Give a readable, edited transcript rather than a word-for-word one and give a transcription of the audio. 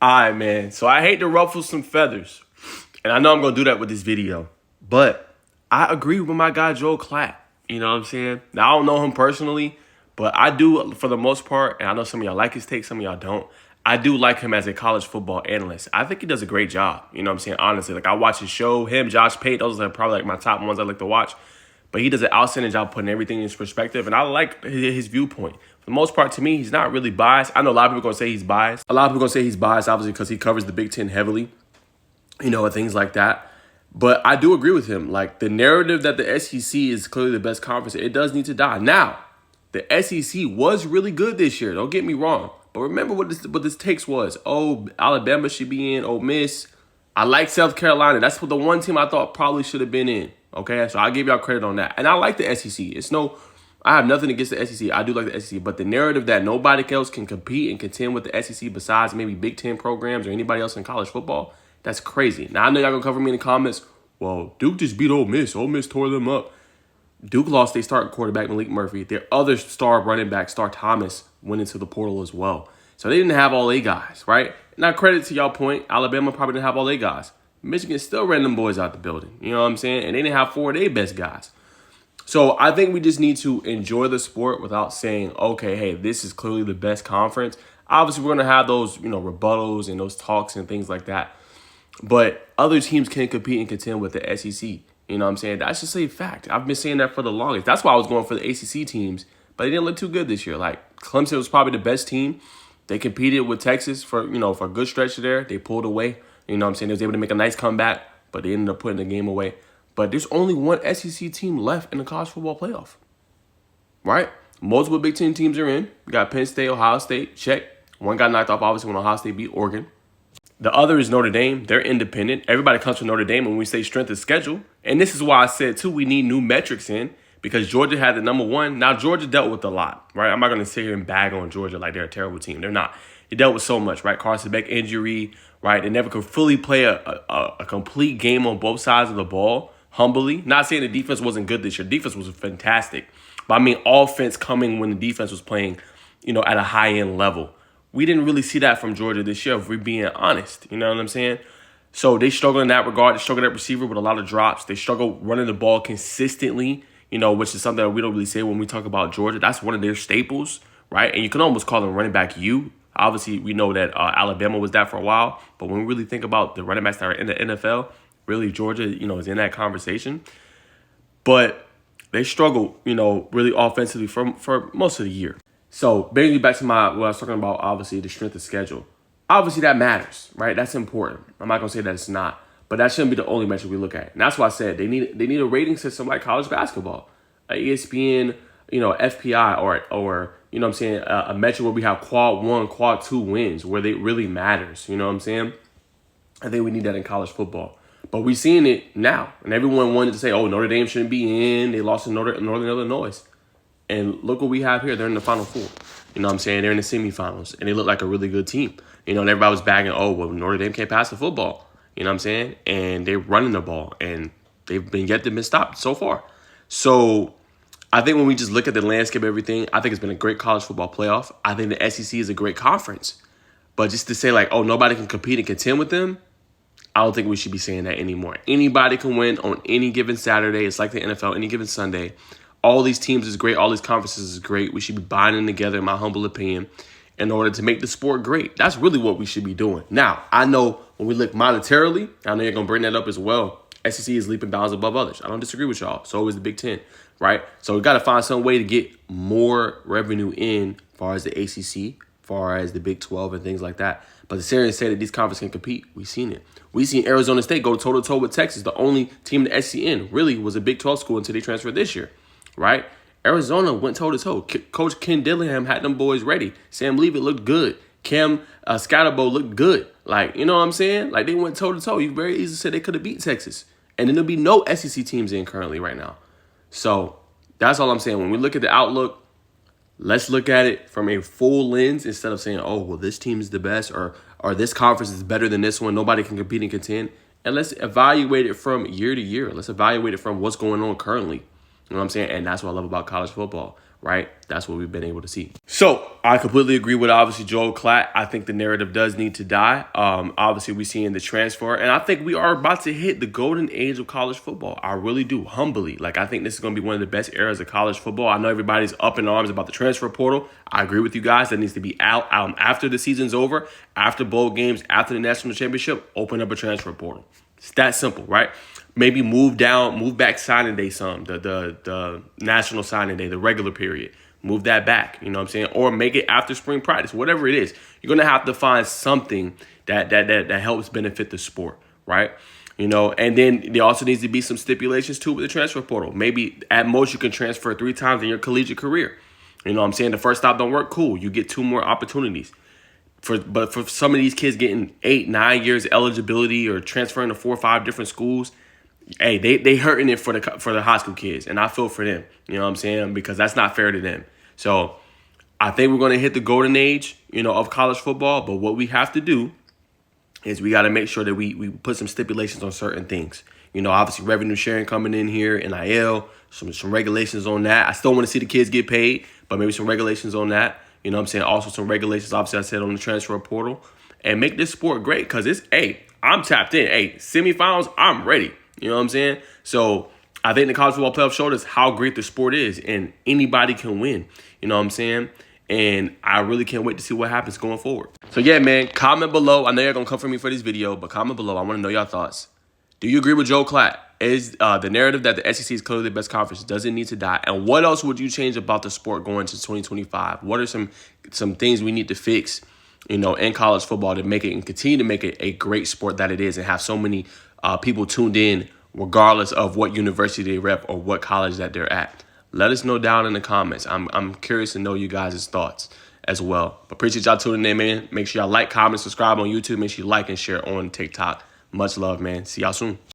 All right, man. So I hate to ruffle some feathers, and I know I'm going to do that with this video, but I agree with my guy, Joel Klatt. You know what I'm saying? Now, I don't know him personally, but I do for the most part, and I know some of y'all like his take, some of y'all don't. I do like him as a college football analyst. I think he does a great job. You know what I'm saying? Honestly, like I watch his show, him, Josh Pate, those are probably like my top ones I like to watch. But he does an outstanding job putting everything in his perspective, and I like his viewpoint. For the most part, to me, he's not really biased. I know a lot of people are going to say he's biased. A lot of people are going to say he's biased, obviously, because he covers the Big Ten heavily, and things like that. But I do agree with him. Like, the narrative that the SEC is clearly the best conference, it does need to die. Now, the SEC was really good this year. Don't get me wrong. But remember what this takes was. Oh, Alabama should be in. Ole Miss. I like South Carolina. That's what the one team I thought probably should have been in. Okay, so I'll give y'all credit on that. And I like the SEC. I have nothing against the SEC. I do like the SEC. But the narrative that nobody else can compete and contend with the SEC besides maybe Big Ten programs or anybody else in college football, that's crazy. Now, I know y'all going to cover me in the comments. Well, Duke just beat Ole Miss. Ole Miss tore them up. Duke lost their starting quarterback, Malik Murphy. Their other star running back, Star Thomas, went into the portal as well. So they didn't have all their guys, right? Now, credit to y'all point, Alabama probably didn't have all their guys. Michigan still ran them boys out the building. You know what I'm saying? And they didn't have 4 of their best guys. So I think we just need to enjoy the sport without saying, okay, hey, this is clearly the best conference. Obviously, we're going to have those, rebuttals and those talks and things like that. But other teams can compete and contend with the SEC. You know what I'm saying? That's just a fact. I've been saying that for the longest. That's why I was going for the ACC teams. But they didn't look too good this year. Like, Clemson was probably the best team. They competed with Texas for a good stretch there. They pulled away. You know what I'm saying? They was able to make a nice comeback, but they ended up putting the game away. But there's only one SEC team left in the college football playoff, right? Multiple Big Ten teams are in. We got Penn State, Ohio State, check. One got knocked off, obviously, when Ohio State beat Oregon. The other is Notre Dame. They're independent. Everybody comes from Notre Dame when we say strength of schedule. And this is why I said, too, we need new metrics in because Georgia had the number one. Now, Georgia dealt with a lot, right? I'm not going to sit here and bag on Georgia like they're a terrible team. They're not. They dealt with so much, right? Carson Beck injury, right? They never could fully play a complete game on both sides of the ball, humbly. Not saying the defense wasn't good this year. Defense was fantastic. But I mean, offense coming when the defense was playing, at a high-end level. We didn't really see that from Georgia this year, if we're being honest. You know what I'm saying? So they struggle in that regard. They struggle at receiver with a lot of drops. They struggle running the ball consistently, which is something that we don't really say when we talk about Georgia. That's one of their staples, right? And you can almost call them running back U. Obviously, we know that Alabama was that for a while. But when we really think about the running backs that are in the NFL, really Georgia, is in that conversation. But they struggle, really offensively for most of the year. So, bringing back to what I was talking about, obviously, the strength of schedule. Obviously, that matters, right? That's important. I'm not going to say that it's not. But that shouldn't be the only metric we look at. And that's why I said they need a rating system like college basketball. ESPN, FPI or a metric where we have quad 1, quad 2 wins, where they really matters. You know what I'm saying? I think we need that in college football. But we're seeing it now. And everyone wanted to say, oh, Notre Dame shouldn't be in. They lost to Northern Illinois. And look what we have here. They're in the Final Four. You know what I'm saying? They're in the semifinals. And they look like a really good team. And everybody was bagging, oh, well, Notre Dame can't pass the football. You know what I'm saying? And they're running the ball. And they've been stopped so far. So I think when we just look at the landscape of everything, I think it's been a great college football playoff. I think the SEC is a great conference. But just to say, like, oh, nobody can compete and contend with them, I don't think we should be saying that anymore. Anybody can win on any given Saturday. It's like the NFL, any given Sunday. All these teams is great. All these conferences is great. We should be binding together, in my humble opinion, in order to make the sport great. That's really what we should be doing. Now, I know when we look monetarily, I know you're going to bring that up as well. SEC is leaping bounds above others. I don't disagree with y'all. So is the Big Ten, right? So we got to find some way to get more revenue in as far as the ACC, as far as the Big 12 and things like that. But the serious say that these conferences can compete. We've seen it. We've seen Arizona State go toe-to-toe with Texas. The only team in the SEC really was a Big 12 school until they transferred this year. Right? Arizona went toe-to-toe. Coach Ken Dillingham had them boys ready. Sam Leavitt looked good. Cam Scatterbo looked good. Like, you know what I'm saying? Like, they went toe-to-toe. You very easily said they could have beat Texas. And then there'll be no SEC teams in currently right now. So that's all I'm saying. When we look at the outlook, let's look at it from a full lens instead of saying, oh, well, this team is the best or this conference is better than this one. Nobody can compete and contend. And let's evaluate it from year to year. Let's evaluate it from what's going on currently. You know what I'm saying? And that's what I love about college football, right? That's what we've been able to see. So I completely agree with obviously Joel Klatt. I think the narrative does need to die. Obviously we see in the transfer, and I think we are about to hit the golden age of college football. I really do, humbly. Like, I think this is going to be one of the best eras of college football. I know everybody's up in arms about the transfer portal. I agree with you guys. That needs to be out after the season's over, after bowl games, after the national championship. Open up a transfer portal. It's that simple, right? Maybe move back signing day some, the national signing day, the regular period. Move that back, you know what I'm saying? Or make it after spring practice, whatever it is. You're going to have to find something that helps benefit the sport, right? You know, and then there also needs to be some stipulations too with the transfer portal. Maybe at most you can transfer 3 times in your collegiate career. You know what I'm saying? The first stop don't work, cool. You get 2 more opportunities. But for some of these kids getting 8, 9 years eligibility or transferring to 4 or 5 different schools, hey, they hurting it for the high school kids, and I feel for them. You know what I'm saying? Because that's not fair to them. So I think we're going to hit the golden age, you know, of college football. But what we have to do is we got to make sure that we put some stipulations on certain things. You know, obviously revenue sharing coming in here, NIL, some regulations on that. I still want to see the kids get paid, but maybe some regulations on that. You know what I'm saying? Also some regulations, obviously, I said on the transfer portal. And make this sport great because it's, hey, I'm tapped in. Hey, semifinals, I'm ready. You know what I'm saying? So I think the college football playoff showed us how great the sport is, and anybody can win. You know what I'm saying? And I really can't wait to see what happens going forward. So yeah, man, comment below. I know you're going to come for me for this video, but comment below. I want to know your thoughts. Do you agree with Joel Klatt? Is the narrative that the SEC is clearly the best conference, does it need to die? And what else would you change about the sport going to 2025? What are some things we need to fix, you know, in college football to make it and continue to make it a great sport that it is and have so many people tuned in regardless of what university they rep or what college that they're at? Let us know down in the comments. I'm curious to know you guys' thoughts as well. But appreciate y'all tuning in, man. Make sure y'all like, comment, subscribe on YouTube. Make sure you like and share on TikTok. Much love, man. See y'all soon.